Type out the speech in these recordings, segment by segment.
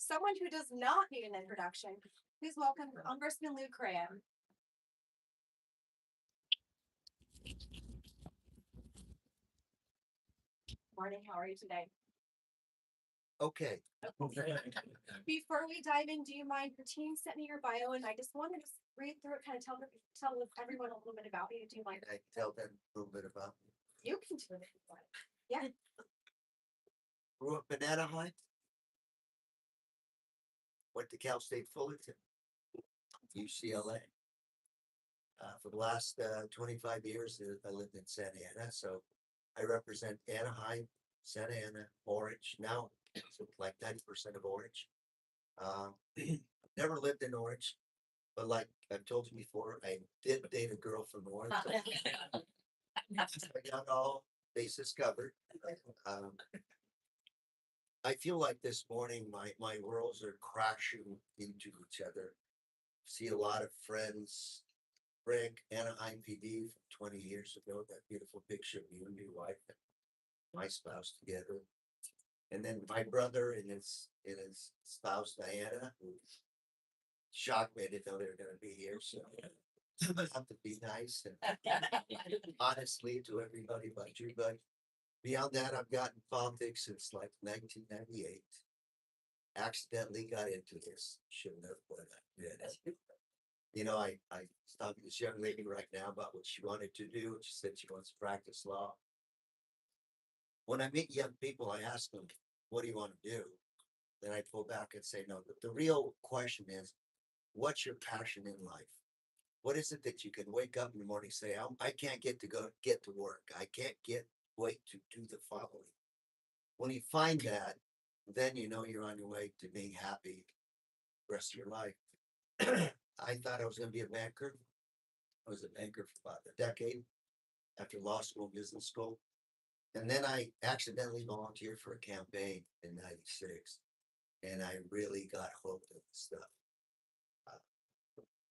someone who does not need an introduction, please welcome Congressman Correa. Morning, how are you today? Okay. Before we dive in, do you mind your team sent me your bio and I just wanted to read through it, kind of tell everyone a little bit about you. Do you mind? I tell them a little bit about me. You can do it if you want. Yeah. Grew up in Anaheim. Went to Cal State Fullerton, UCLA. For the last 25 years, I lived in Santa Ana. So I represent Anaheim, Santa Ana, Orange. Now, so like 90% of Orange. Uh, never lived in Orange, but like I've told you before, I did date a girl from Orange. I got all bases covered. Um, I feel like this morning my worlds are crashing into each other. See a lot of friends. Rick, Anaheim PD from 20 years ago, that beautiful picture of you and your wife and my spouse together. And then my brother and his spouse Diana, who shocked me. I didn't know they were gonna be here. So I have to be nice and honestly to everybody but you. But beyond that, I've gotten politics since like 1998. Accidentally got into this. Shouldn't have, but I did. You know, I was talking to this young lady right now about what she wanted to do. She said she wants to practice law. When I meet young people, I ask them, what do you want to do? Then I pull back and say, no, the real question is, what's your passion in life? What is it that you can wake up in the morning and say, I can't get to work. I can't wait to do the following. When you find that, then you know you're on your way to being happy the rest of your life. I thought I was going to be a banker. I was a banker for about a decade after law school, business school. And then I accidentally volunteered for a campaign in 96. And I really got hooked on this stuff.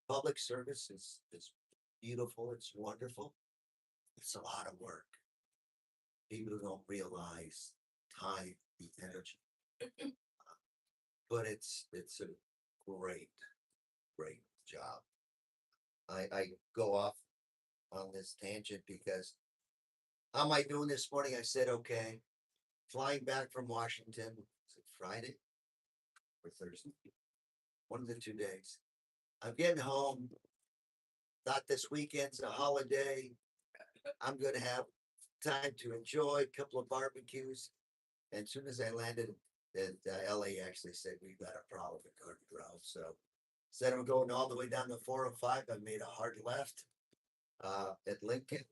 Public service is beautiful. It's wonderful. It's a lot of work. People don't realize time, the energy. But it's a great, great job. I go off on this tangent because how am I doing this morning? I said, okay, flying back from Washington, is it Friday or Thursday? One of the 2 days. I'm getting home. Thought this weekend's a holiday. I'm going to have time to enjoy a couple of barbecues. And as soon as I landed, LA actually said, we've got a problem at Garden Grove. So instead of going all the way down to 405, I made a hard left at Lincoln,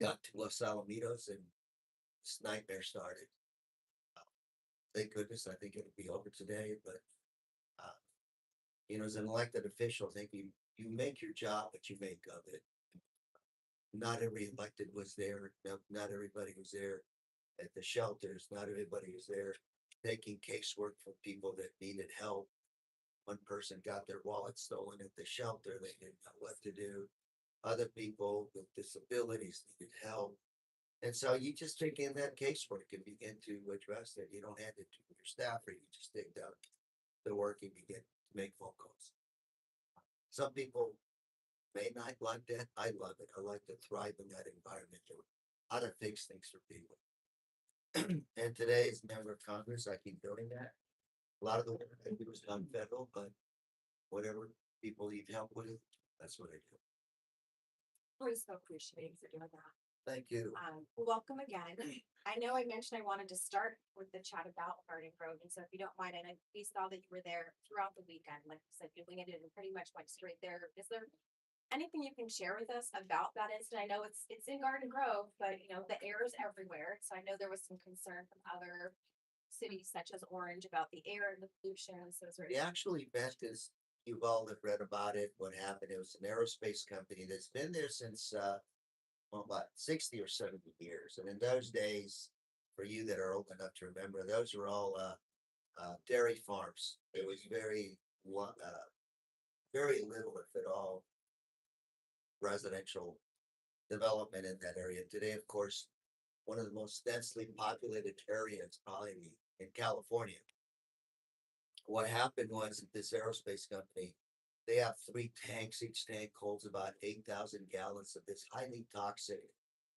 got to Los Alamitos, and this nightmare started. Thank goodness, I think it'll be over today. But as an elected official, I think you make your job what you make of it. Not every elected was there. Not everybody was there at the shelters. Not everybody was there taking casework from people that needed help. One person got their wallet stolen at the shelter. They didn't know what to do. Other people with disabilities needed help. And so you just take in that casework and begin to address it. You don't hand it to your staff, or you just take down the work and begin to make phone calls. Some people may not like that. I love it. I like to thrive in that environment. How to fix things for people. And today, as a member of Congress, I keep doing that. A lot of the work I do is done federal, but whatever people need help with, that's what I do. We're so appreciative for doing that. Thank you. Welcome again. I know I mentioned I wanted to start with the chat about Garden Grove, and so if you don't mind, and we saw that you were there throughout the weekend, like I said, you landed and pretty much went straight there. Is there anything you can share with us about that incident? I know it's in Garden Grove, but the air is everywhere. So I know there was some concern from other cities such as Orange about the air and the pollution. So The actual event is, you've all have read about it. What happened? It was an aerospace company that's been there since about 60 or 70 years. And in those days, for you that are old enough to remember, those were all dairy farms. It was very little, if at all, residential development in that area. Today, of course, one of the most densely populated areas probably in California. what happened was that this aerospace company, they have 3 tanks. Each tank holds about 8,000 gallons of this highly toxic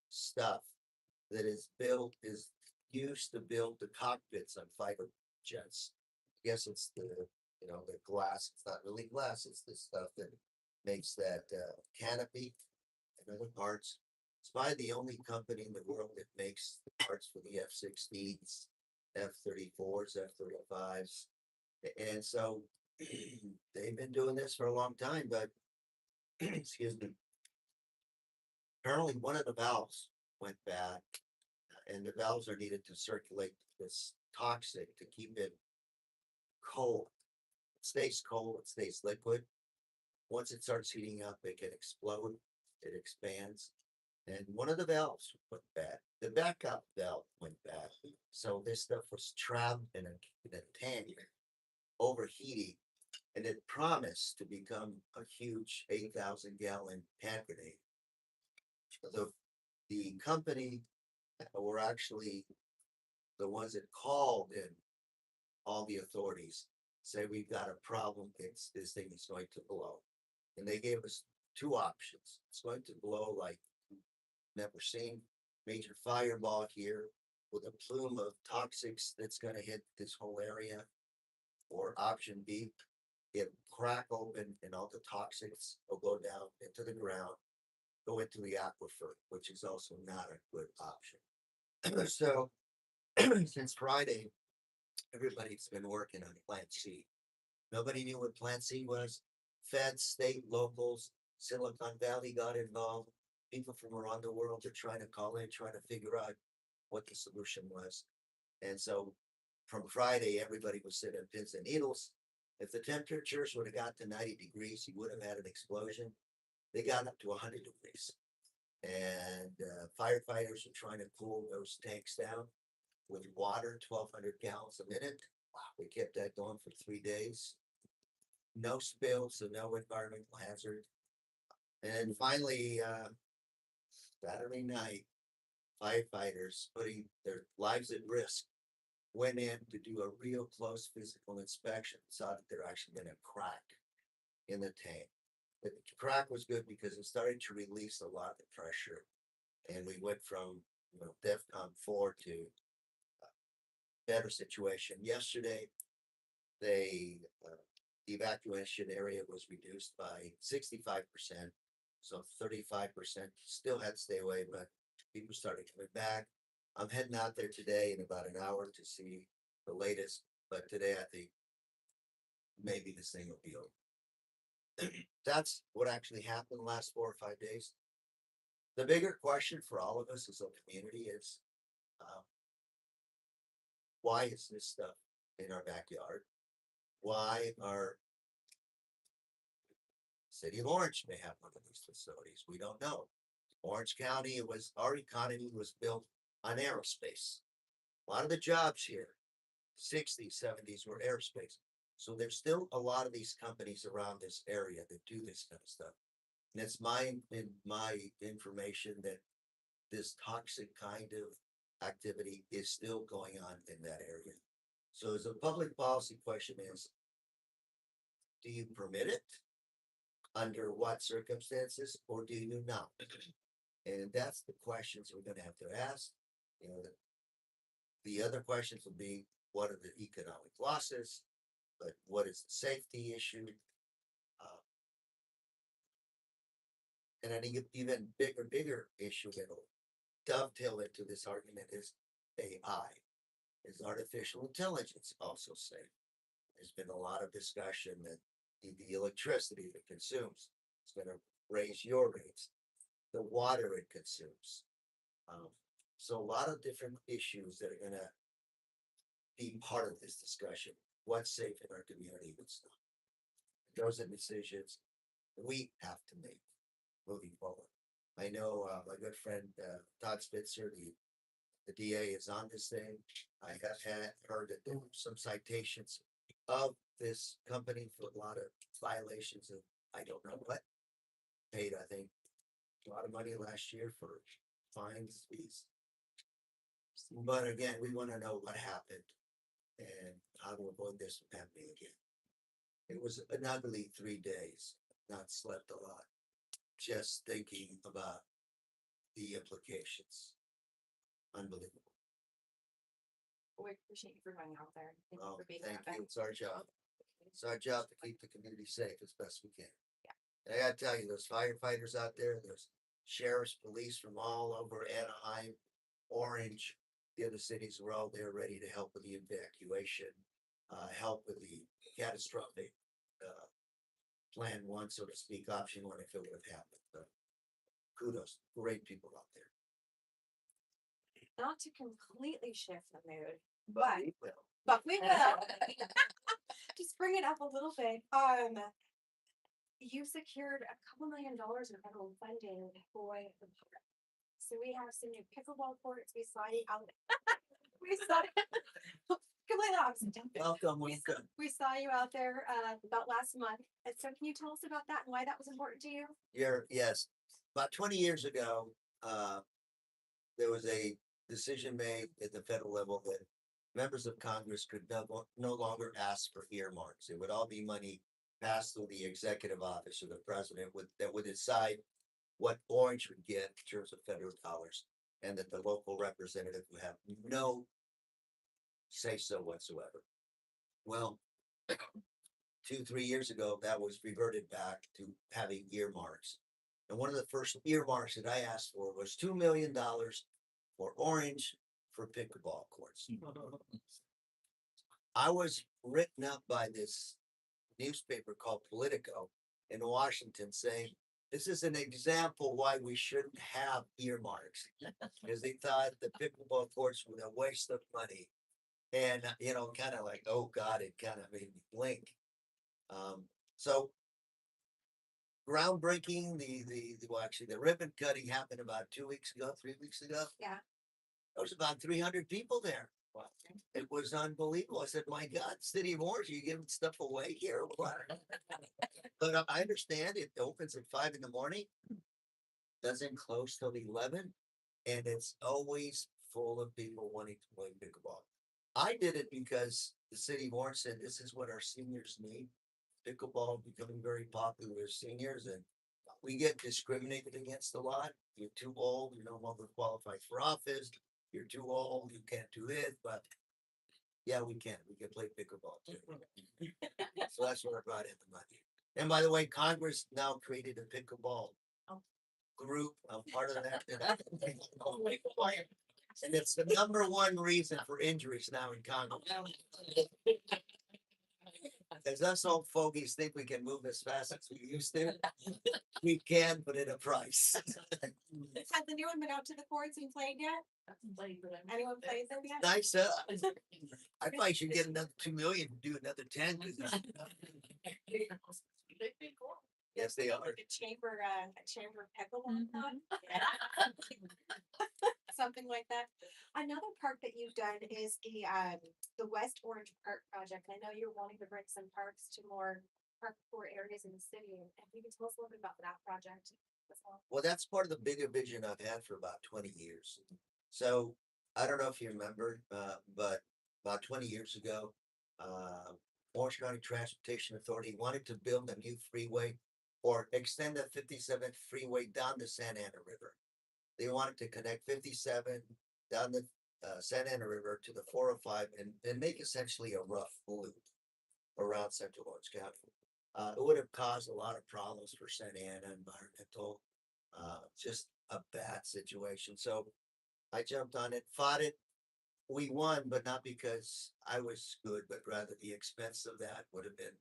stuff that is used to build the cockpits on fighter jets. I guess it's the glass. It's not really glass. It's the stuff that makes that canopy and other parts. It's probably the only company in the world that makes the parts for the F-16s, F-34s, F-35s. And so they've been doing this for a long time, but excuse me, apparently one of the valves went bad, and the valves are needed to circulate this toxic to keep it cold. It stays cold, it stays liquid. Once it starts heating up, it can explode, it expands. And one of the valves went bad. The backup valve went bad. So this stuff was trapped in a tank, overheating, and it promised to become a huge 8,000-gallon hand grenade. The company were actually the ones that called in all the authorities, say we've got a problem. This thing is going to blow, and they gave us 2 options. It's going to blow like never seen, major fireball here with a plume of toxics that's going to hit this whole area. Or option B, it crack open and all the toxics will go down into the ground, go into the aquifer, which is also not a good option. So since Friday, everybody's been working on Plan C. Nobody knew what Plan C was. Feds, state, locals, Silicon Valley got involved. People from around the world are trying to call in, trying to figure out what the solution was. And so from Friday, everybody was sitting on pins and needles. If the temperatures would have got to 90 degrees, you would have had an explosion. They got up to 100 degrees. And firefighters are trying to cool those tanks down with water, 1,200 gallons a minute. Wow, we kept that going for 3 days. No spills, so no environmental hazard. And finally, Saturday night, firefighters putting their lives at risk went in to do a real close physical inspection, saw that they're actually going to crack in the tank. The crack was good because it started to release a lot of the pressure, and we went from DEFCON 4 to better situation. Yesterday, the evacuation area was reduced by 65%, so 35% still had to stay away, but people started coming back. I'm heading out there today in about an hour to see the latest, but today I think maybe this thing will be over. That's what actually happened the last 4 or 5 days. The bigger question for all of us as a community is why is this stuff in our backyard? Why our city of Orange may have one of these facilities? We don't know. Orange County, our economy was built on aerospace. A lot of the jobs here, 60s, 70s were aerospace. So there's still a lot of these companies around this area that do this kind of stuff. And it's my information that this toxic kind of activity is still going on in that area. So as a public policy question is, do you permit it? Under what circumstances, or do you not? And that's the questions we're going to have to ask. The other questions will be, what are the economic losses? But what is the safety issue? And an even bigger issue that'll dovetail into this argument is AI. Is artificial intelligence also safe? There's been a lot of discussion that the electricity it consumes is going to raise your rates, the water it consumes. So a lot of different issues that are going to be part of this discussion. What's safe in our community? What's not? Those are decisions we have to make moving forward. I know my good friend Todd Spitzer, the DA, is on this thing. I have heard that there were some citations of this company for a lot of violations of I don't know what. Paid, I think, a lot of money last year for fines, fees. But again, we want to know what happened. and I will avoid this from happening again. It was an ugly 3 days, not slept a lot, just thinking about the implications. Unbelievable. We appreciate you for going out there. Thank you Well, for being thank there. you. It's our job. It's our job to keep the community safe as best we can. Yeah. I gotta tell you, there's firefighters out there, there's sheriffs, police from all over Anaheim, Orange, the other cities were all there ready to help with the evacuation, help with the catastrophic, plan one, so to speak, option one, if it would have happened. So kudos, great people out there. Not to completely shift the mood, But we will. but we will. Just bring it up a little bit. You secured a couple $1 million in federal funding for the park. So we have some new pickleball courts. We saw you out. We saw completely opposite. Welcome, We saw, welcome. we saw you out there about last month. And so can you tell us about that and why that was important to you? Yes, about 20 years ago, there was a decision made at the federal level that members of Congress could no longer ask for earmarks. It would all be money passed through the executive office of the president that would decide what Orange would get in terms of federal dollars, and that the local representative would have no say so whatsoever. Well, 2, 3 years ago, that was reverted back to having earmarks. And one of the first earmarks that I asked for was $2 million for Orange for pickleball courts. I was written up by this newspaper called Politico in Washington saying, this is an example why we shouldn't have earmarks, because they thought the pickleball courts were a waste of money. And, kind of like, oh God, it kind of made me blink. So groundbreaking, actually the ribbon cutting happened about 2 weeks ago, 3 weeks ago. Yeah. There was about 300 people there. Wow. It was unbelievable. I said, my God, City of Orange, are you giving stuff away here? or what?" But I understand it opens at 5 in the morning, doesn't close till 11, and it's always full of people wanting to play pickleball. I did it because the City of Orange said this is what our seniors need. Pickleball becoming very popular with seniors, and we get discriminated against a lot. You're too old, you're no longer qualified for office. You're too old, you can't do it. But yeah, we can. We can play pickleball too. So that's what I brought in the money. And by the way, Congress now created a pickleball group. I'm part of that. And it's the #1 reason for injuries now in Congress. As us old fogies think we can move as fast as we used to, we can, but at a price. Has the new one been out to the courts and played yet? Anyone played them yet? Nice, I probably should get another 2 million to do another 10. Yes, they are. A chamber pickleball club? Something like that. Another park that you've done is the West Orange Park project. I know you're wanting to bring some parks to more poor areas in the city. And if you can tell us a little bit about that project as well. Well, that's part of the bigger vision I've had for about 20 years. So I don't know if you remember, but about 20 years ago, Orange County Transportation Authority wanted to build a new freeway or extend the 57th freeway down the Santa Ana River. They wanted to connect 57 down the Santa Ana River to the 405 and make essentially a rough loop around Central Orange County. It would have caused a lot of problems for Santa Ana, environmental, just a bad situation. So I jumped on it, fought it. We won, but not because I was good, but rather the expense of that would have been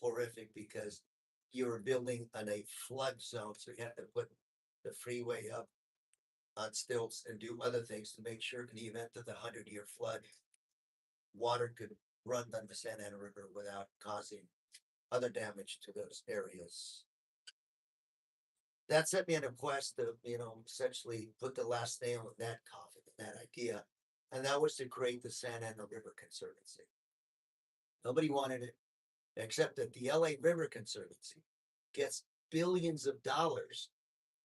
horrific because you were building on a flood zone. So you had to put the freeway up on stilts and do other things to make sure in the event of the 100-year flood, water could run down the Santa Ana River without causing other damage to those areas. That set me on a quest to, essentially put the last nail in that coffin, that idea. And that was to create the Santa Ana River Conservancy. Nobody wanted it, except that the LA River Conservancy gets billions of dollars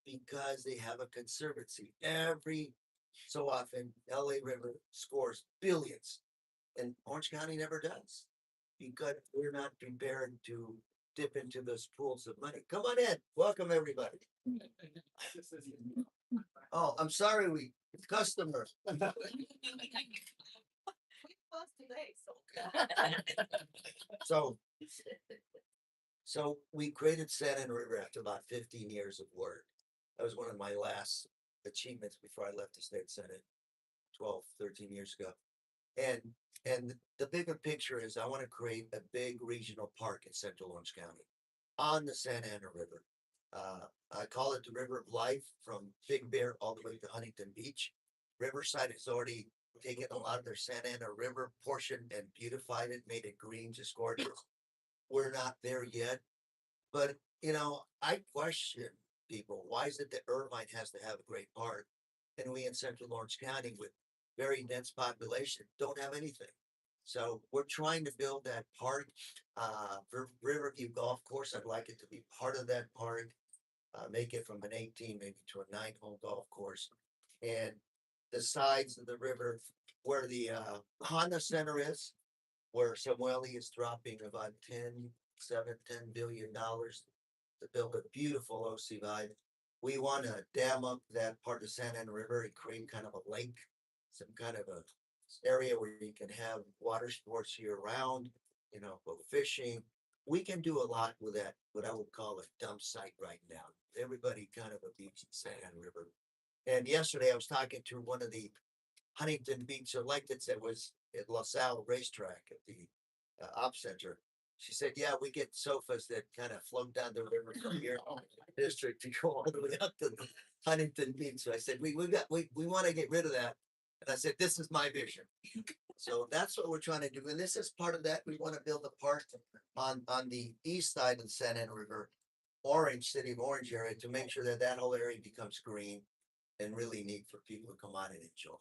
because they have a conservancy. Every so often, LA River scores billions. and Orange County never does. Because we're not prepared to dip into those pools of money. Come on in, welcome everybody. Oh, I'm sorry, we, customers. We closed today, so. So, so we created Santa Ana River after about 15 years of work. That was one of my last achievements before I left the state senate 12, 13 years ago. And the bigger picture is I want to create a big regional park in central Orange County on the Santa Ana River. I call it the River of Life from Big Bear all the way to Huntington Beach. Riverside has already taken a lot of their Santa Ana River portion and beautified it, made it green, just gorgeous. We're not there yet, but you know, I question people. Why is it that Irvine has to have a great park, and we in Central Orange County with very dense population don't have anything? So we're trying to build that park. For Riverview Golf Course, I'd like it to be part of that park. Make it from an 18 maybe to a 9-hole golf course, and the sides of the river where the Honda Center is, where Samueli is dropping about 10 billion dollars to build a beautiful OC vibe. We want to dam up that part of Santa Ana River and create kind of a lake, some kind of a area where you can have water sports year round, you know, go fishing. We can do a lot with that, what I would call a dump site right now. Everybody kind of a beach in Santa Ana River. And yesterday I was talking to one of the Huntington Beach electeds that was at LaSalle Racetrack at the op center. She said, "Yeah, we get sofas that kind of float down the river from your district to go all the way up to Huntington Beach." So I said, we want to get rid of that." And I said, "This is my vision." So that's what we're trying to do. And this is part of that. We want to build a park on the east side of the Santa Ana River, Orange, City of Orange area, to make sure that that whole area becomes green and really neat for people to come on and enjoy.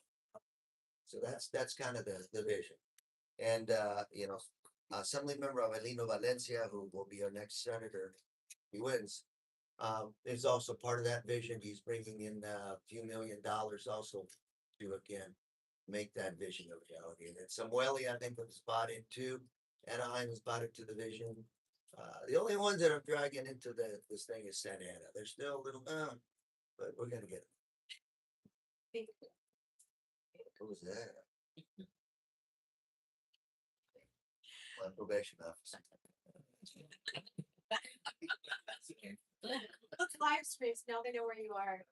So that's kind of the vision. And you know, Assembly Member Avelino Valencia, who will be our next senator, he wins, is also part of that vision. He's bringing in a few $1 million also to again make that vision a reality. And then Samueli, I think, was bought into. Anaheim has bought into the vision. The only ones that are dragging into this thing is Santa Ana. They're still a little, but we're gonna get it. What was that? My probation officer. Let's live streams, now they know where you are.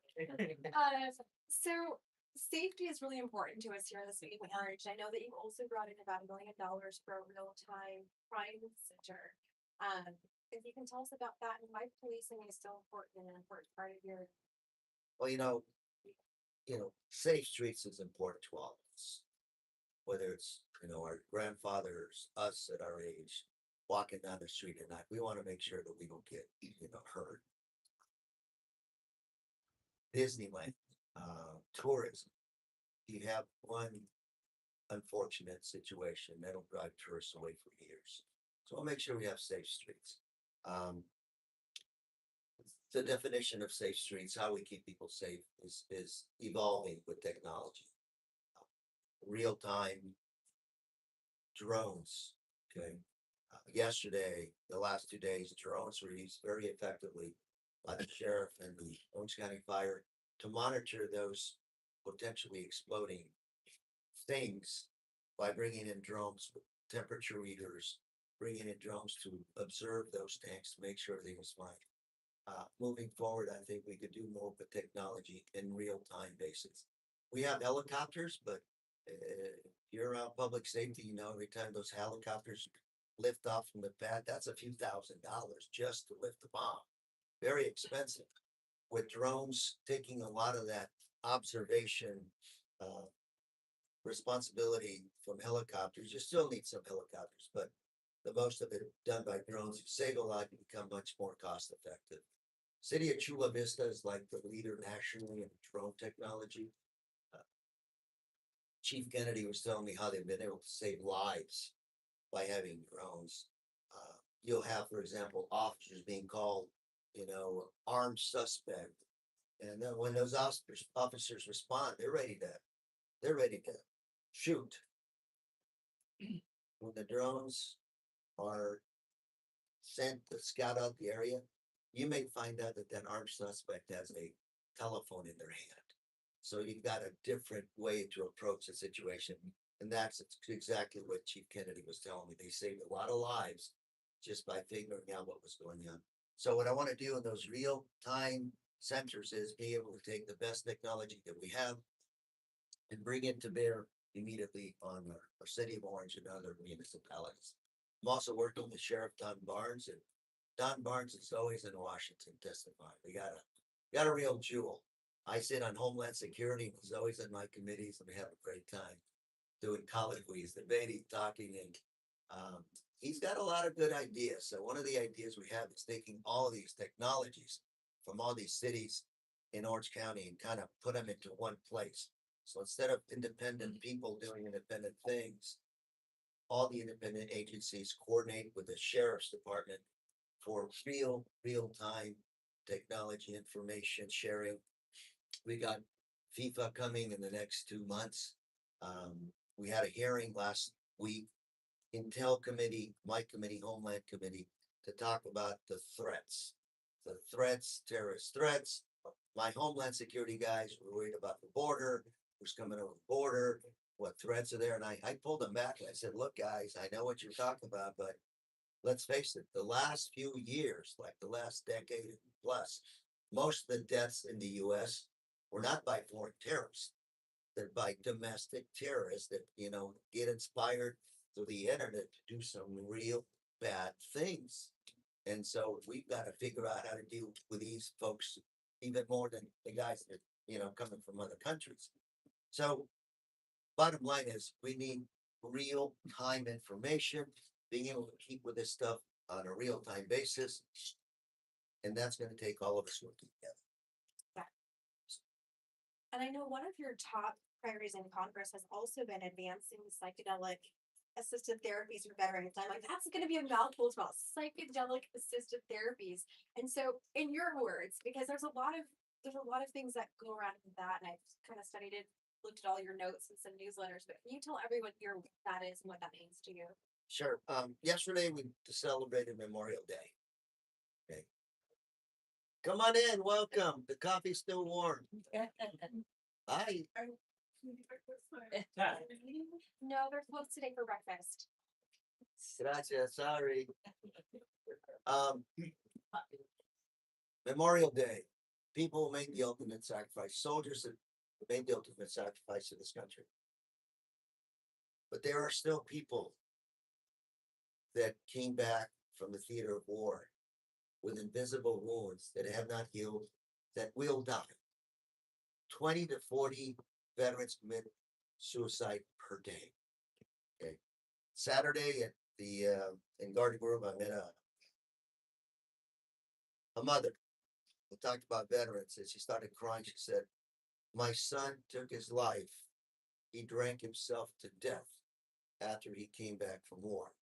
So safety is really important to us here in the city of Orange. I know that you've also brought in about $1 million for a real-time crime center. If you can tell us about that and why policing is so important and an important part of your. Well, you know, safe streets is important to all of us. Whether it's, you know, our grandfathers, us at our age, walking down the street at night, we want to make sure that we don't get, you know, hurt. Disneyland, tourism. You have one unfortunate situation that'll drive tourists away for years. So we'll make sure we have safe streets. The definition of safe streets, how we keep people safe, is evolving with technology. Real time drones. Okay. Yesterday, the last 2 days, drones were used very effectively by the sheriff and the Orange County Fire to monitor those potentially exploding things by bringing in drones with temperature readers, bringing in drones to observe those tanks to make sure everything was fine. Moving forward, I think we could do more with technology in real time basis. We have helicopters, but you're around public safety, you know, every time those helicopters lift off from the pad, that's a few $1,000s just to lift the bomb. Very expensive. With drones taking a lot of that observation responsibility from helicopters, you still need some helicopters, but the most of it done by drones. You save a lot, you become much more cost effective. City of Chula Vista is like the leader nationally in drone technology. Chief Kennedy was telling me how they've been able to save lives by having drones. You'll have, for example, officers being called, you know, armed suspect, and then when those officers respond, they're ready to shoot. when the drones are sent to scout out the area, you may find out that that armed suspect has a telephone in their hand. So you've got a different way to approach the situation. And that's exactly what Chief Kennedy was telling me. They saved a lot of lives just by figuring out what was going on. So what I want to do in those real time centers is be able to take the best technology that we have and bring it to bear immediately on our city of Orange and other municipalities. I'm also working with Sheriff Don Barnes, and Don Barnes is always in Washington testifying. We got a real jewel. I sit on Homeland Security, he's always in my committees, and we have a great time doing colloquies, debating, talking, and he's got a lot of good ideas. So one of the ideas we have is taking all of these technologies from all these cities in Orange County and kind of put them into one place. So instead of independent people doing independent things, all the independent agencies coordinate with the sheriff's department for real time technology information sharing. We got FIFA coming in the next 2 months. We had a hearing last week, Intel Committee, my committee, Homeland Committee, to talk about the threats, terrorist threats. My Homeland Security guys were worried about the border, who's coming over the border, what threats are there. And I pulled them back and I said, look, guys, I know what you're talking about, but let's face it, the last few years, like the last decade plus, most of the deaths in the US were not by foreign terrorists. They're by domestic terrorists that, get inspired through the internet to do some real bad things. And so we've got to figure out how to deal with these folks even more than the guys that, coming from other countries. So bottom line is we need real time information, being able to keep with this stuff on a real time basis. And that's going to take all of us working together. And I know one of your top priorities in Congress has also been advancing psychedelic assisted therapies for veterans. I'm like, that's going to be a mouthful about psychedelic assisted therapies. And so, in your words, because there's a lot of things that go around with that, and I've kind of studied it, looked at all your notes and some newsletters. But can you tell everyone here what that is and what that means to you? Sure. Yesterday we celebrated Memorial Day. Okay. Come on in. Welcome. The coffee's still warm. Hi. No, they're closed today for breakfast. Gracias. Sorry. Memorial Day. People made the ultimate sacrifice. Soldiers have made the ultimate sacrifice in this country. But there are still people that came back from the theater of war with invisible wounds that have not healed, that will die. 20 to 40 veterans commit suicide per day. Okay. Saturday at the in Garden Grove, I met a mother who talked about veterans, and she started crying. She said, my son took his life. He drank himself to death after he came back from war.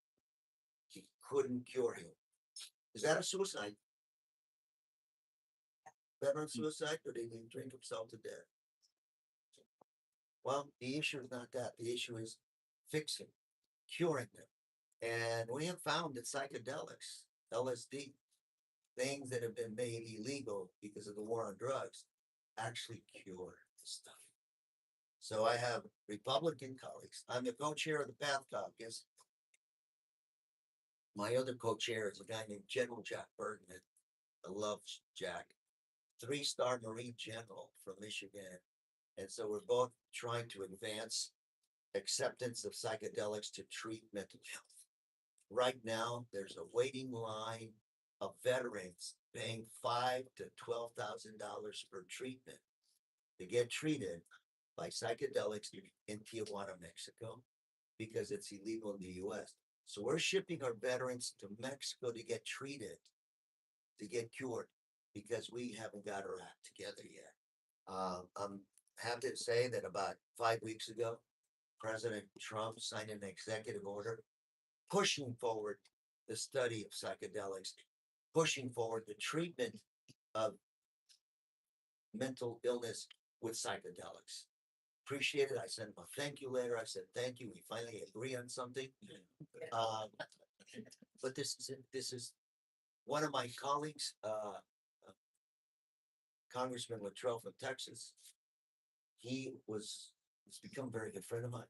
He couldn't cure him. Is that a suicide? Veteran suicide, or did he drink himself to death? Well, the issue is not that. The issue is fixing, curing them. And we have found that psychedelics, LSD, things that have been made illegal because of the war on drugs, actually cure the stuff. So I have Republican colleagues. I'm the co-chair of the Path Caucus. My other co-chair is a guy named General Jack Bergman. I love Jack, 3-star Marine General from Michigan. And so we're both trying to advance acceptance of psychedelics to treat mental health. Right now, there's a waiting line of veterans paying $5,000 to $12,000 for treatment to get treated by psychedelics in Tijuana, Mexico, because it's illegal in the US. So we're shipping our veterans to Mexico to get treated, to get cured, because we haven't got our act together yet. I'm happy to say that about 5 weeks ago, President Trump signed an executive order pushing forward the study of psychedelics, pushing forward the treatment of mental illness with psychedelics. appreciate it. I sent him a thank you letter. I said, thank you. We finally agree on something. Um, but this is one of my colleagues, Congressman Latrell from Texas. He's become a very good friend of mine.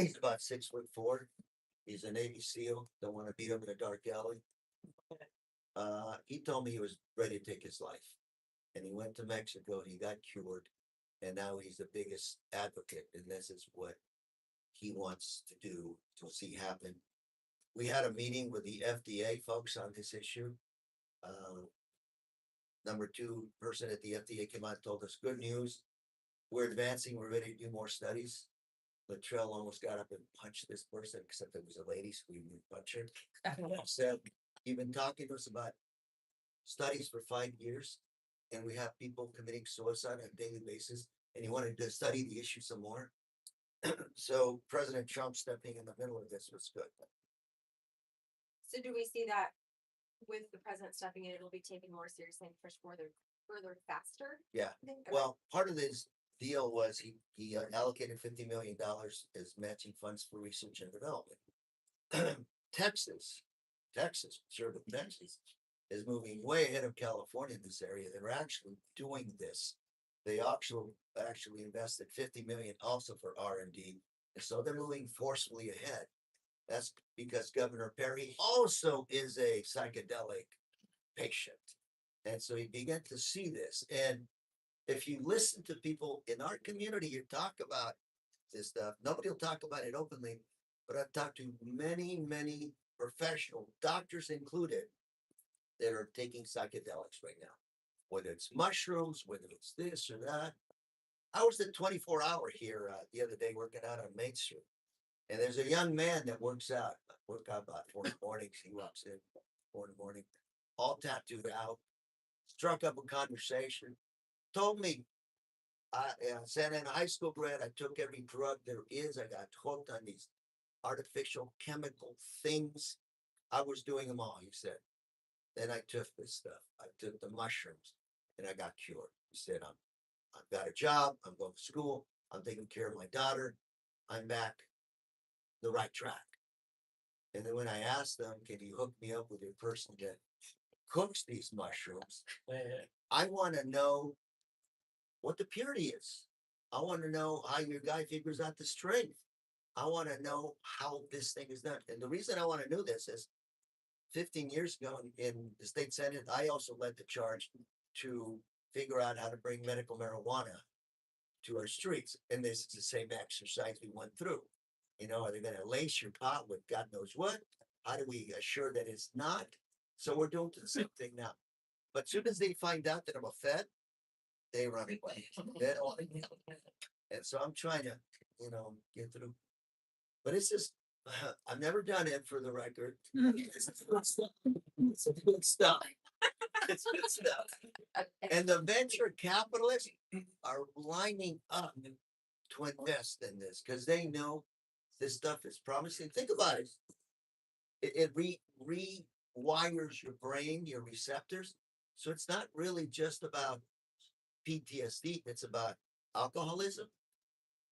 He's about 6'4". He's a Navy SEAL. Don't want to beat him in a dark alley. He told me he was ready to take his life, and he went to Mexico and he got cured, and now he's the biggest advocate, and this is what he wants to do to see happen. We had a meeting with the FDA folks on this issue. Number two person at the FDA came out and told us good news. We're advancing. We're ready to do more studies. Latrell almost got up and punched this person, except it was a lady, so we didn't punch her. Said, you've been talking to us about studies for 5 years, and we have people committing suicide on a daily basis, and you wanted to study the issue some more. So President Trump stepping in the middle of this was good. So do we see that with the president stepping in, it'll be taken more seriously and pushed further faster? Yeah. I think? Well, part of this deal was he allocated $50 million as matching funds for research and development. Texas, conservative Texas, is moving way ahead of California in this area. They're actually doing this. They actually invested 50 million also for R&D. And so they're moving forcefully ahead. That's because Governor Perry also is a psychedelic patient. And so he began to see this. And if you listen to people in our community, you talk about this stuff. Nobody will talk about it openly, but I've talked to many professional doctors included that are taking psychedelics right now, whether it's mushrooms, whether it's this or that. I was at 24-hour here the other day working out on Main Street, and there's a young man that work out about 4 in the morning. He walks in 4 in the morning, all tattooed out, struck up a conversation, told me, said in high school grad, I took every drug there is. I got hooked on these artificial chemical things. I was doing them all, he said. Then I took this stuff. I took the mushrooms and I got cured. He said, I've got a job. I'm going to school. I'm taking care of my daughter. I'm back the right track. And then when I asked them, can you hook me up with your person that cooks these mushrooms? I want to know what the purity is. I want to know how your guy figures out the strength. I want to know how this thing is done. And the reason I want to know this is 15 years ago in the state senate, I also led the charge to figure out how to bring medical marijuana to our streets. And this is the same exercise we went through. You know, are they going to lace your pot with God knows what? How do we assure that it's not? So we're doing the same thing now. But as soon as they find out that I'm a Fed, they run away. And so I'm trying to, get through. But it's just, I've never done it for the record. It's good stuff. It's good stuff. It's good stuff. And the venture capitalists are lining up to invest in this because they know this stuff is promising. Think about it. It rewires your brain, your receptors. So it's not really just about PTSD. It's about alcoholism,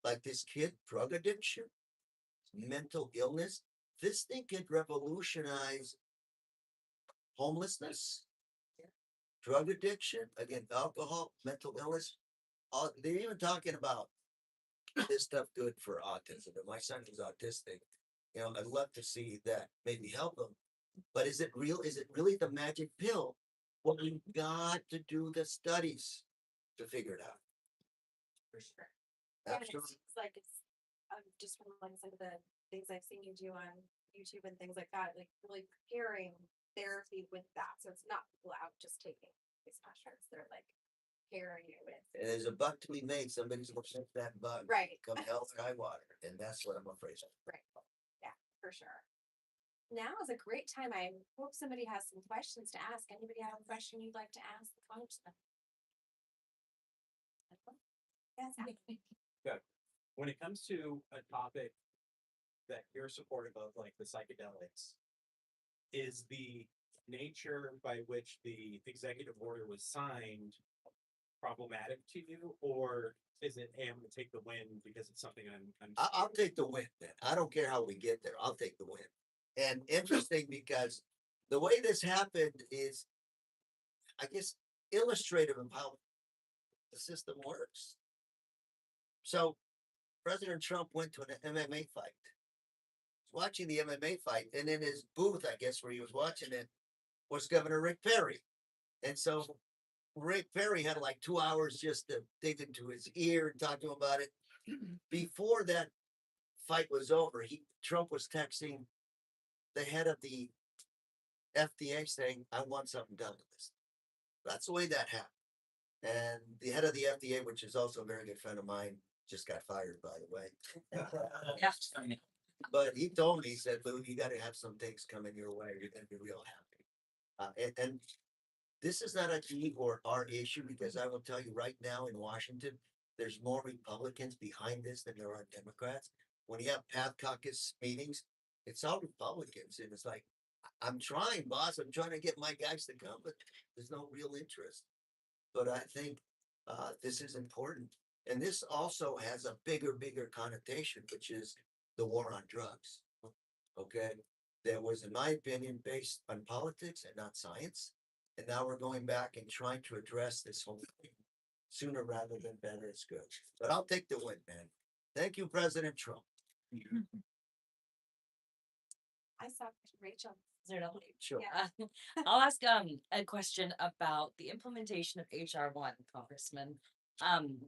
like this kid, drug addiction, mental illness. This thing could revolutionize homelessness, drug addiction, again, alcohol, mental illness. They're even talking about this stuff good for autism. And my son is autistic. I'd love to see that maybe help him. But is it real? Is it really the magic pill? Well, we've got to do the studies to figure it out. For sure. Yeah, it Absolutely. seems like it's just from like some of the things I've seen you do on YouTube and things like that, like really pairing therapy with that. So it's not people out just taking these mushrooms. They're like pairing it with. And there's a buck to be made. Somebody's gonna sink that buck. Right. Come hell or high water. And that's what I'm afraid of. Right. Yeah, for sure. Now is a great time. I hope somebody has some questions to ask. Anybody have a question you'd like to ask the congressman? Yes. Good. When it comes to a topic that you're supportive of, like the psychedelics, is the nature by which the executive order was signed problematic to you, or Is it, hey, I'm gonna take the win because it's something I'm. I'll take the win, man. I don't care how we get there. I'll take the win. And interesting because the way this happened is, I guess, illustrative of how the system works. So President Trump went to an MMA fight. Was watching the MMA fight, and in his booth, I guess, where he was watching it, was Governor Rick Perry. And so Rick Perry had like 2 hours just to dig into his ear and talk to him about it. Before that fight was over, Trump was texting the head of the FDA saying, "I want something done with this." That's the way that happened. And the head of the FDA, which is also a very good friend of mine, just got fired, by the way. Yeah. But he told me, he said, "Lou, you got to have some things coming your way. You're going to be real happy." And this is not a me or our issue, because I will tell you right now in Washington, there's more Republicans behind this than there are Democrats. When you have Path Caucus meetings, it's all Republicans. And it's like, I'm trying, boss. I'm trying to get my guys to come, but there's no real interest. But I think this is important. And this also has a bigger connotation, which is the war on drugs. Okay. That was, in my opinion, based on politics and not science. And now we're going back and trying to address this whole thing sooner rather than better. It's good. But I'll take the win, man. Thank you, President Trump. I saw Rachel. Is there another? Sure. Yeah. I'll ask a question about the implementation of HR1, Congressman.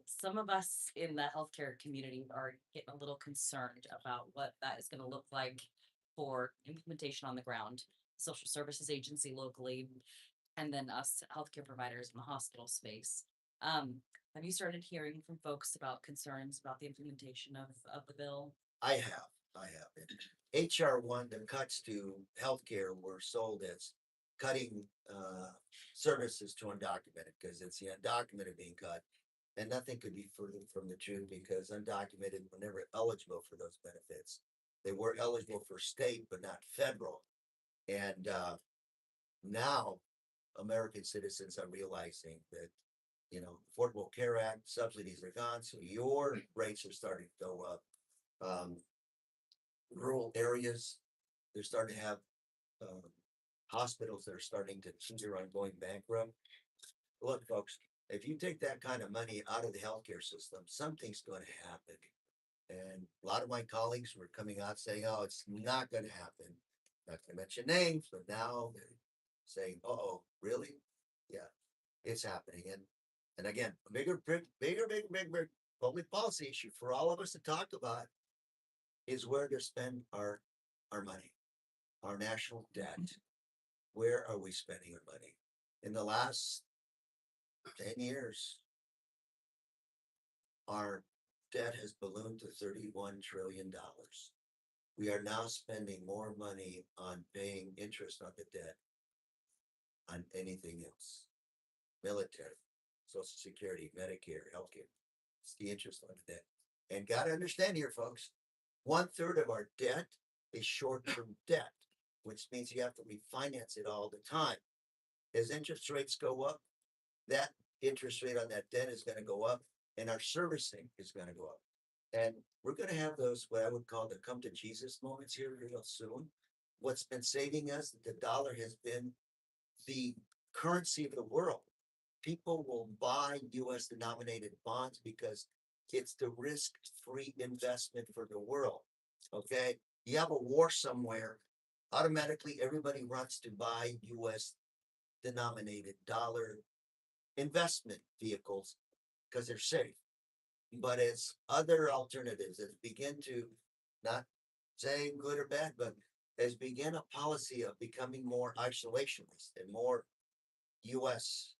Some of us in the healthcare community are getting a little concerned about what that is going to look like for implementation on the ground, social services agency locally, and then us healthcare providers in the hospital space. Have you started hearing from folks about concerns about the implementation of the bill? I have. HR1, the cuts to healthcare were sold as cutting services to undocumented, because it's the undocumented being cut. And nothing could be further from the truth, because undocumented were never eligible for those benefits. They were eligible for state, but not federal. And now American citizens are realizing that, Affordable Care Act subsidies are gone, so your rates are starting to go up. Rural areas, they're starting to have hospitals that are starting to consider on going bankrupt. Look, folks, if you take that kind of money out of the healthcare system, something's going to happen. And a lot of my colleagues were coming out saying, "Oh, it's not going to happen." Not going to mention names, but now they're saying, "Oh, really? Yeah, it's happening." And again, a bigger public policy issue for all of us to talk about is where to spend our money, our national debt. Where are we spending our money? In the last 10 years, our debt has ballooned to $31 trillion. We are now spending more money on paying interest on the debt on anything else. Military, Social Security, Medicare, healthcare. It's the interest on the debt. And got to understand here, folks, 1/3 of our debt is short-term debt, which means you have to refinance it all the time. As interest rates go up, that interest rate on that debt is going to go up, and our servicing is going to go up. And we're going to have those, what I would call the come to Jesus moments here real soon. What's been saving us, the dollar has been the currency of the world. People will buy US denominated bonds because it's the risk-free investment for the world. Okay. You have a war somewhere, automatically everybody runs to buy US denominated dollar investment vehicles because they're safe. But as other alternatives that begin to, not say good or bad, but as begin a policy of becoming more isolationist and more US,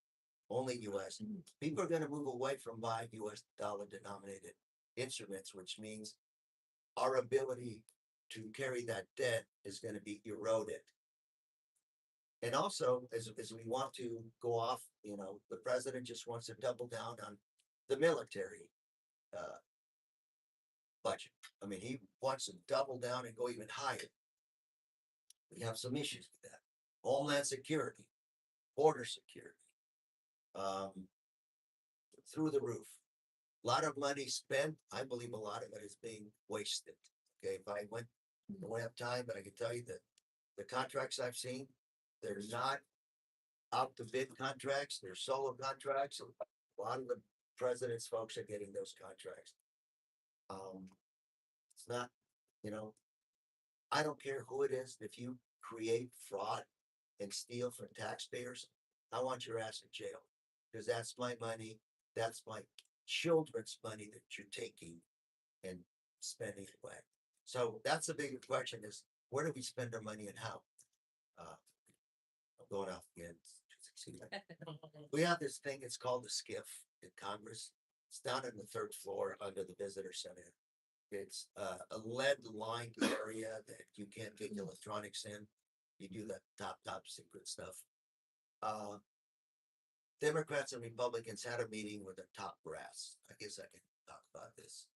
only US, people are going to move away from buying US dollar denominated instruments, which means our ability to carry that debt is going to be eroded. And also, as we want to go off, the president just wants to double down on the military budget. I mean, he wants to double down and go even higher. We have some issues with that. Homeland security, border security, through the roof. lot of money spent. I believe a lot of it is being wasted. Okay, if I went, I don't have time, but I can tell you that the contracts I've seen, they're not out to bid contracts, they're solo contracts. A lot of the president's folks are getting those contracts. It's not, you know, I don't care who it is. If you create fraud and steal from taxpayers, I want your ass in jail. Because that's my money. That's my children's money that you're taking and spending it away. So that's the bigger question is where do we spend our money and how? I'm going off again. We have this thing, it's called the skiff in Congress. It's down on the third floor under the visitor center. It's a lead lined area that you can't get electronics in. You do that top secret stuff. Democrats and Republicans had a meeting with their top brass. I guess I can talk about this.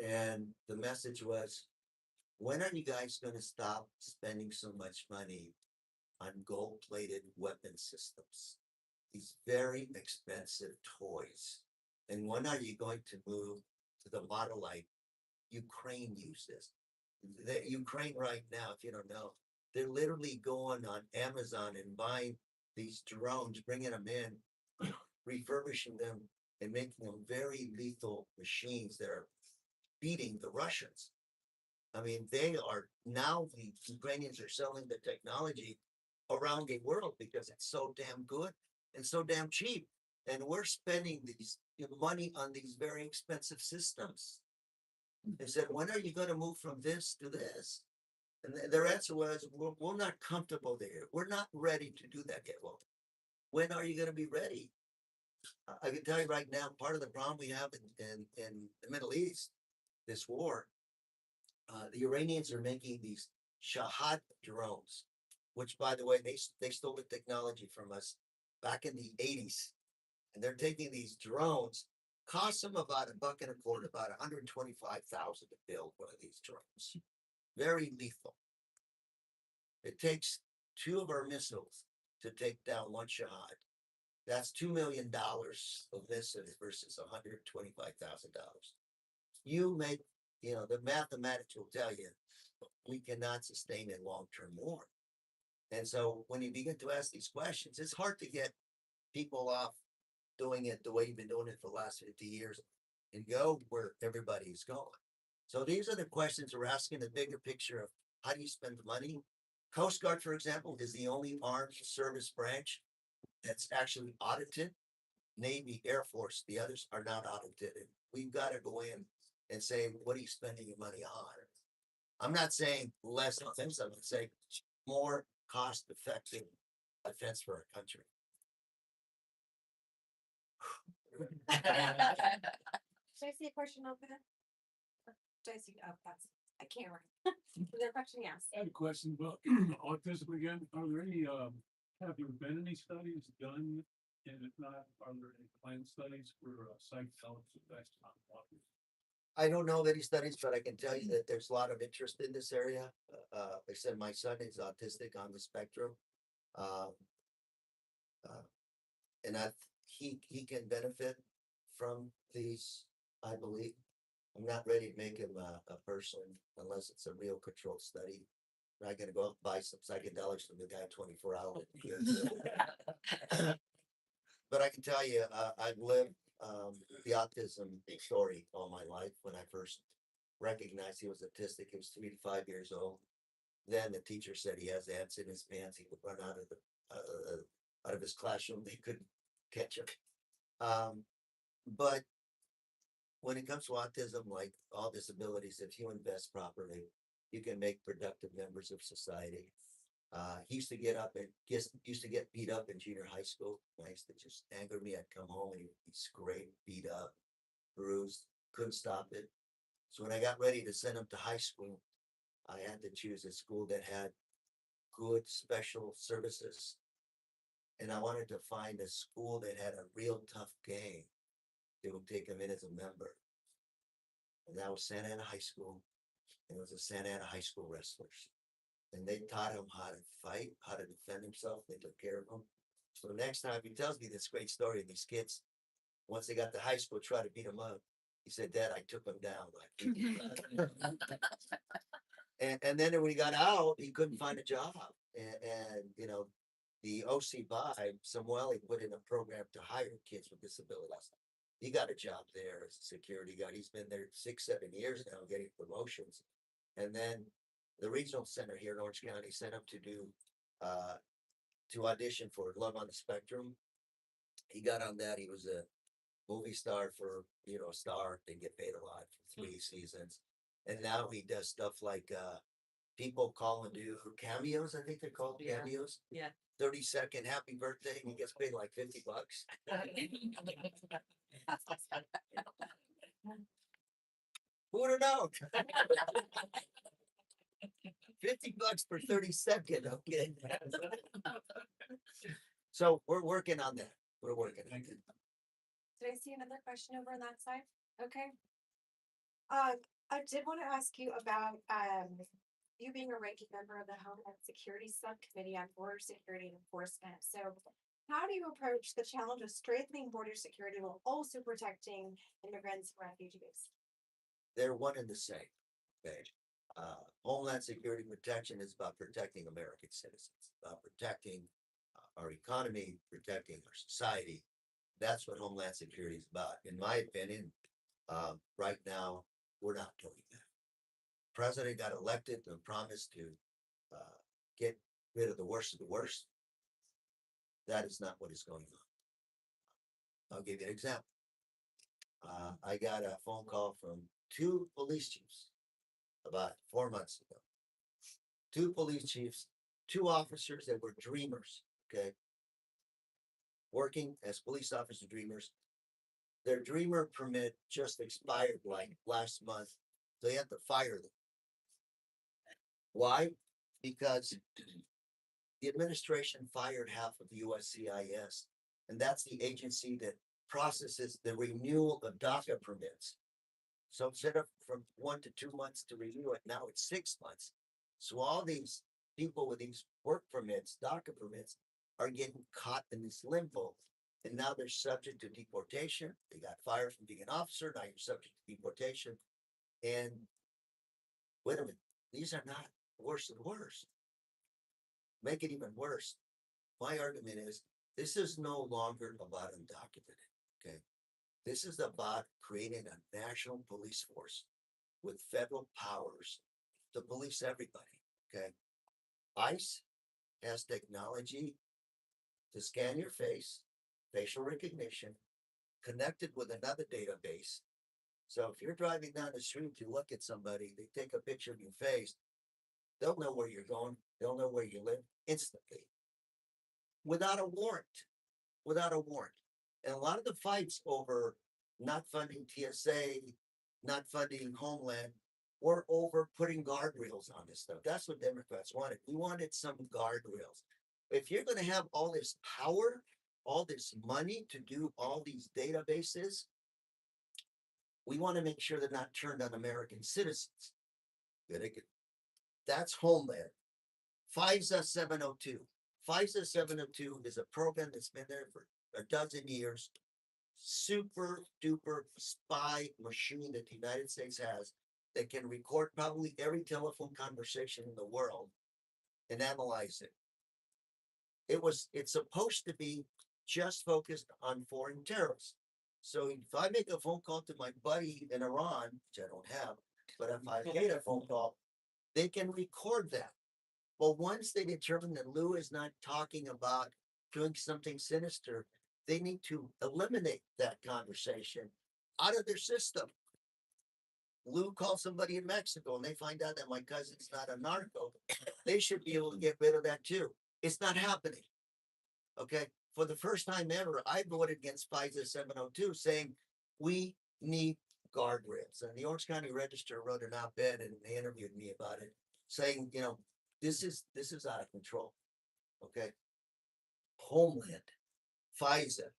And the message was, when are you guys going to stop spending so much money on gold-plated weapon systems? These very expensive toys. And when are you going to move to the model like Ukraine uses? The Ukraine right now, if you don't know, they're literally going on Amazon and buying these drones, bringing them in, refurbishing them, and making them very lethal machines that are beating the Russians. I mean, they are now the Ukrainians are selling the technology around the world because it's so damn good and so damn cheap. And we're spending these money on these very expensive systems. They said, when are you going to move from this to this? And their answer was, we're not comfortable there. We're not ready to do that yet. Well, when are you going to be ready? I can tell you right now, part of the problem we have in the Middle East, this war, the Iranians are making these Shahad drones, which, by the way, they stole the technology from us back in the 80s. And they're taking these drones, cost them about $1.25, about 125,000 to build one of these drones. Very lethal. It takes 2 of our missiles to take down one Shahad. That's $2 million of missiles versus $125,000. You make, the mathematics will tell you we cannot sustain a long-term war. And so when you begin to ask these questions, it's hard to get people off doing it the way you've been doing it for the last 50 years and go where everybody's going. So these are the questions we're asking, the bigger picture of how do you spend the money? Coast Guard, for example, is the only armed service branch that's actually audited. Navy, Air Force, the others are not audited. And we've got to go in and say, what are you spending your money on? I'm not saying less defense, I'm saying more cost-effective defense for our country. Should I see a question over there? Should I see, I can't remember. Was there a question? Yes. I have a question about autism again. Are there any, have there been any studies done? And if not, are there any planned studies for psychedelics effects on autism? I don't know of any studies, but I can tell you that there's a lot of interest in this area. I said my son is autistic on the spectrum. And he can benefit from these, I believe. I'm not ready to make him a person unless it's a real controlled study. I'm not gonna go out and buy some psychedelics from the guy 24 hours. But I can tell you, I've lived the autism story all my life. When I first recognized he was autistic, he was 3 to 5 years old. Then the teacher said he has ants in his pants. He would run out of his classroom. They couldn't catch him. But when it comes to autism, like all disabilities, if you invest properly, you can make productive members of society. He used to get beat up in junior high school. I used to just anger me. I'd come home and he'd be scraped, beat up, bruised, couldn't stop it. So when I got ready to send him to high school, I had to choose a school that had good special services. And I wanted to find a school that had a real tough gang that would take him in as a member. And that was Santa Ana High School. And it was the Santa Ana High School Wrestlers. And they taught him how to fight, how to defend himself. They took care of him. So next time he tells me this great story of these kids, Once they got to high school, tried to beat him up. He said, Dad, I took him down. Like, and then when he got out, he couldn't find a job. And you know, the OC vibe, Samuel, he put in a program to hire kids with disabilities. He got a job there as a security guard. He's been there 6, 7 years now, getting promotions. And then the regional center here in Orange County sent him to audition for Love on the Spectrum. He got on that. He was a movie star for, a star. They get paid a lot for 3 seasons. And now he does stuff like people call and do cameos. I think they're called Yeah. cameos. Yeah. 30-second happy birthday. He gets paid like $50. Who would have known? $50 for 30-second. Okay. So we're working on that. We're working on it. Did I see another question over on that side? Okay. I did want to ask you about, you being a ranking member of the Homeland Security Subcommittee on Border Security and Enforcement. So how do you approach the challenge of strengthening border security while also protecting immigrants and refugees? They're one and the same. Okay. Homeland security protection is about protecting American citizens, about protecting our economy, protecting our society. That's what Homeland Security is about. In my opinion, right now, we're not doing that. President got elected and promised to get rid of the worst of the worst. That is not what is going on. I'll give you an example. I got a phone call from 2 police chiefs about 4 months ago. 2 police chiefs, 2 officers that were dreamers, okay, working as police officer dreamers. Their dreamer permit just expired like last month. They had to fire them. Why? Because the administration fired half of the USCIS, and that's the agency that processes the renewal of DACA permits. So instead of from 1 to 2 months to renew it, now it's 6 months. So all these people with these work permits, DACA permits, are getting caught in this limbo. And now they're subject to deportation. They got fired from being an officer. Now you're subject to deportation. And wait a minute, these are not worse and worse. Make it even worse. My argument is this is no longer about undocumented. Okay. This is about creating a national police force with federal powers to police everybody. Okay. ICE has technology to scan your face, facial recognition, connected with another database. So if you're driving down the street, you look at somebody, they take a picture of your face, they'll know where you're going, they'll know where you live instantly. Without a warrant. Without a warrant. And a lot of the fights over not funding TSA, not funding Homeland, were over putting guardrails on this stuff. That's what Democrats wanted. We wanted some guardrails. If you're going to have all this power, all this money to do all these databases, we want to make sure they're not turned on American citizens. That's Homeland. FISA 702. FISA 702 is a program that's been there for a dozen years. Super duper spy machine that the United States has that can record probably every telephone conversation in the world and analyze it. It's supposed to be just focused on foreign terrorists. So if I make a phone call to my buddy in Iran, which I don't have, but if I made a phone call, they can record that. Well, once they determine that Lou is not talking about doing something sinister, they need to eliminate that conversation out of their system. Lou calls somebody in Mexico and they find out that my cousin's not a narco. They should be able to get rid of that too. It's not happening. Okay. For the first time ever, I voted against FISA 702 saying we need guardrails. And the Orange County Register wrote an op-ed and they interviewed me about it, saying, this is out of control. Okay. Homeland, FISA.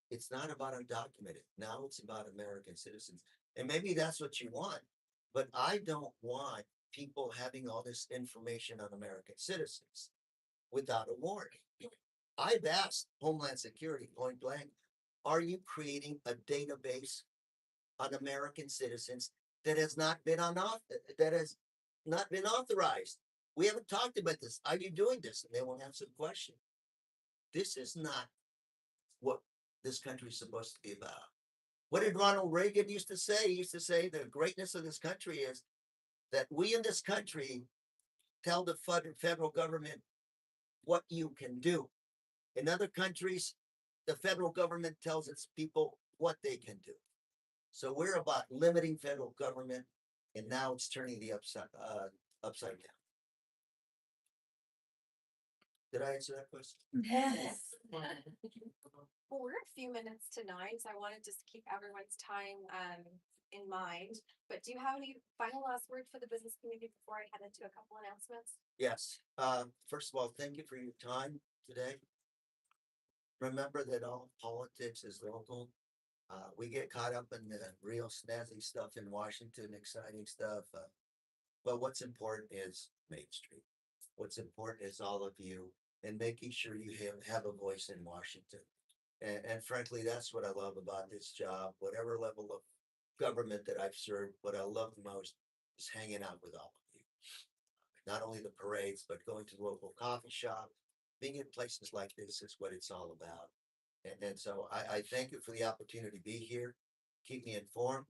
It's not about undocumented. Now it's about American citizens. And maybe that's what you want. But I don't want people having all this information on American citizens without a warrant. I've asked Homeland Security point blank, are you creating a database on American citizens that has not been that has not been authorized? We haven't talked about this. Are you doing this? And they will answer the question. This is not what this country is supposed to be about. What did Ronald Reagan used to say? He used to say the greatness of this country is that we in this country tell the federal government what you can do. In other countries, the federal government tells its people what they can do. So we're about limiting federal government, and now it's turning the upside down. Did I answer that question? Yes. Well, we're a few minutes to 9, so I wanted just to keep everyone's time in mind. But do you have any final last words for the business community before I head into a couple announcements? Yes. First of all, thank you for your time today. Remember that all politics is local. We get caught up in the real snazzy stuff in Washington, exciting stuff. But what's important is Main Street. What's important is all of you and making sure you have a voice in Washington. And frankly, that's what I love about this job. Whatever level of government that I've served, what I love the most is hanging out with all of you. Not only the parades, but going to the local coffee shop, being in places like this is what it's all about. And so I thank you for the opportunity to be here. Keep me informed.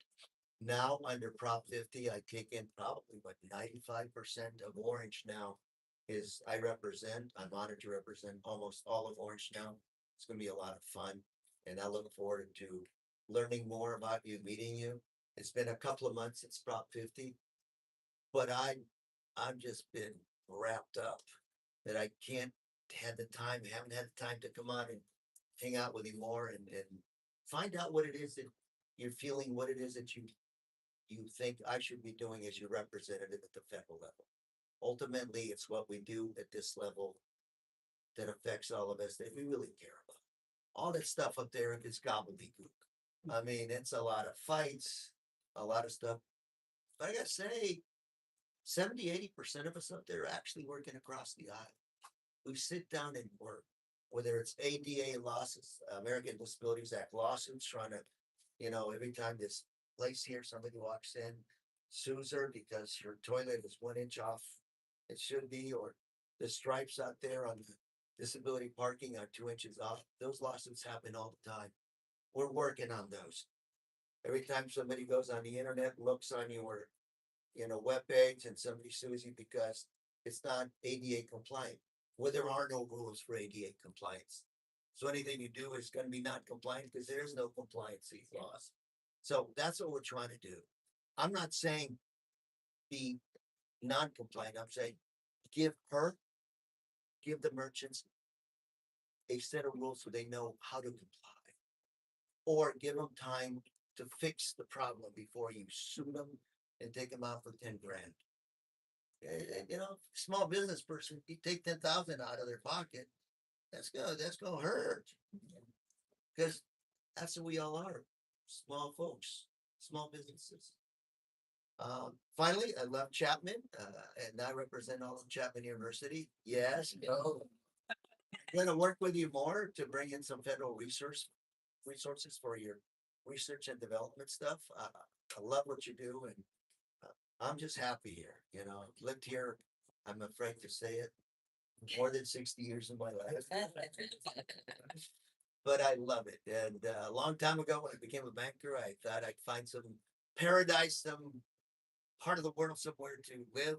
Now, under Prop 50, I take in probably what 95% of Orange now is I'm honored to represent almost all of Orange now. It's going to be a lot of fun. And I look forward to learning more about you, meeting you. It's been a couple of months since Prop 50, but I've just been wrapped up that I haven't had the time to come on and hang out with you more and find out what it is that you're feeling, what it is that you think I should be doing as your representative at the federal level. Ultimately, it's what we do at this level that affects all of us that we really care about. All that stuff up there is gobbledygook. I mean, it's a lot of fights, a lot of stuff. But I gotta say, 70-80% of us up there are actually working across the aisle. We sit down and work, whether it's ADA losses, American Disabilities Act lawsuits, trying to, every time this place here, somebody walks in, sues her because her toilet is 1 inch off. It should be, or the stripes out there on the disability parking are 2 inches off. Those lawsuits happen all the time. We're working on those. Every time somebody goes on the internet, looks on your, webpage and somebody sues you because it's not ADA compliant. Well, there are no rules for ADA compliance. So anything you do is going to be not compliant because there's no compliance laws. So that's what we're trying to do. I'm not saying be non-compliant. I'm saying give the merchants a set of rules so they know how to comply, or give them time to fix the problem before you sue them and take them out for 10 grand. Small business person, you take 10,000 out of their pocket. That's gonna hurt because that's who we all are. Small folks, small businesses. Finally, I love Chapman, and I represent all of Chapman University. Yes, I'm going to work with you more to bring in some federal resources for your research and development stuff. I love what you do, and I'm just happy here. I've lived here. I'm afraid to say it. More than 60 years of my life. But I love it. And a long time ago, when I became a banker, I thought I'd find some paradise, some part of the world somewhere to live.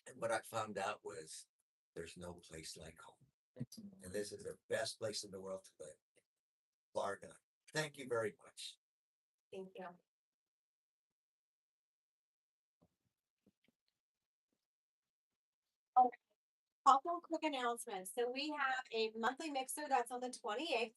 And what I found out was there's no place like home. And this is the best place in the world to live. Bar none. Thank you very much. Thank you. Couple quick announcements. So we have a monthly mixer that's on the 28th.